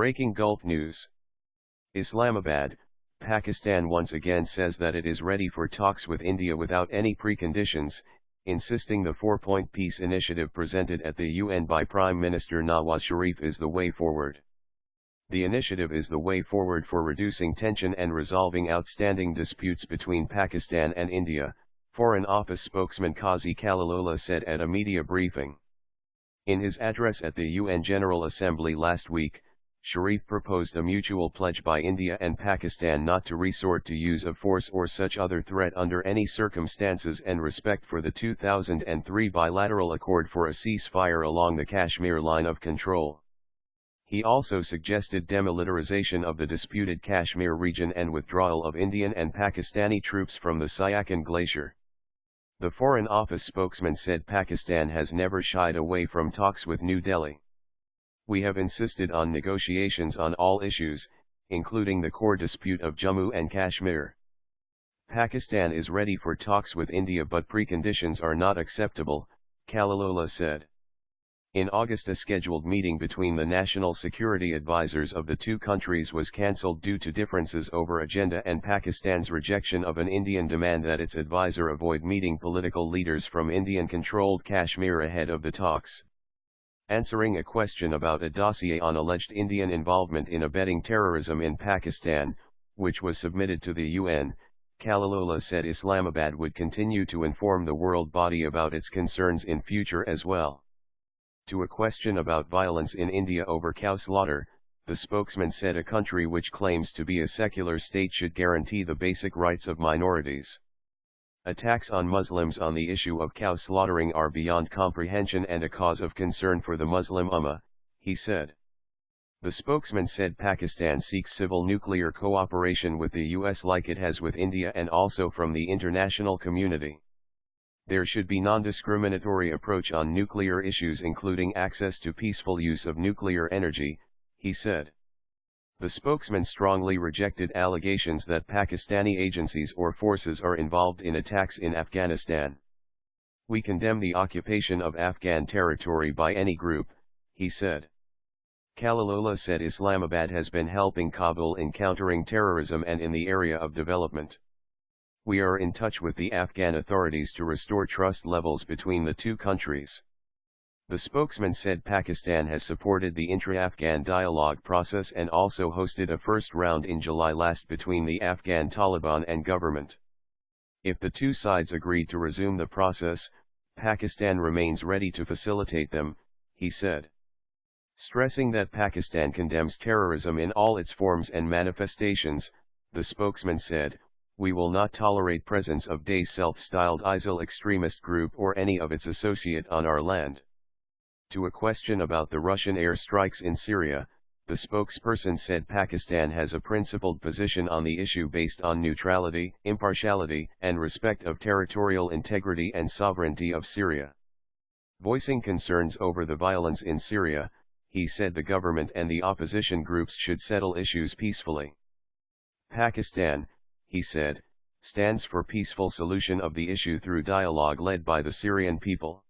Breaking Gulf News. Islamabad, Pakistan once again says that it is ready for talks with India without any preconditions, insisting the four-point peace initiative presented at the UN by Prime Minister Nawaz Sharif is the way forward. The initiative is the way forward for reducing tension and resolving outstanding disputes between Pakistan and India, Foreign Office spokesman Qazi Khalilullah said at a media briefing. In his address at the UN General Assembly last week, Sharif proposed a mutual pledge by India and Pakistan not to resort to use of force or such other threat under any circumstances and respect for the 2003 bilateral accord for a ceasefire along the Kashmir Line of Control. He also suggested demilitarization of the disputed Kashmir region and withdrawal of Indian and Pakistani troops from the Siachen Glacier. The Foreign Office spokesman said Pakistan has never shied away from talks with New Delhi. We have insisted on negotiations on all issues, including the core dispute of Jammu and Kashmir. Pakistan is ready for talks with India but preconditions are not acceptable, Khalilullah said. In August, a scheduled meeting between the national security advisors of the two countries was cancelled due to differences over agenda and Pakistan's rejection of an Indian demand that its advisor avoid meeting political leaders from Indian-controlled Kashmir ahead of the talks. Answering a question about a dossier on alleged Indian involvement in abetting terrorism in Pakistan, which was submitted to the UN, Khalilullah said Islamabad would continue to inform the world body about its concerns in future as well. To a question about violence in India over cow slaughter, the spokesman said a country which claims to be a secular state should guarantee the basic rights of minorities. Attacks on Muslims on the issue of cow slaughtering are beyond comprehension and a cause of concern for the Muslim Ummah, he said. The spokesman said Pakistan seeks civil nuclear cooperation with the US like it has with India and also from the international community. There should be non-discriminatory approach on nuclear issues including access to peaceful use of nuclear energy, he said. The spokesman strongly rejected allegations that Pakistani agencies or forces are involved in attacks in Afghanistan. We condemn the occupation of Afghan territory by any group, he said. Khalilullah said Islamabad has been helping Kabul in countering terrorism and in the area of development. We are in touch with the Afghan authorities to restore trust levels between the two countries. The spokesman said Pakistan has supported the intra-Afghan dialogue process and also hosted a first round in July last between the Afghan Taliban and government. If the two sides agreed to resume the process, Pakistan remains ready to facilitate them, he said. Stressing that Pakistan condemns terrorism in all its forms and manifestations, the spokesman said, we will not tolerate presence of Daesh self-styled ISIL extremist group or any of its associate on our land. To a question about the Russian airstrikes in Syria, the spokesperson said Pakistan has a principled position on the issue based on neutrality, impartiality, and respect of territorial integrity and sovereignty of Syria. Voicing concerns over the violence in Syria, he said the government and the opposition groups should settle issues peacefully. Pakistan, he said, stands for peaceful solution of the issue through dialogue led by the Syrian people.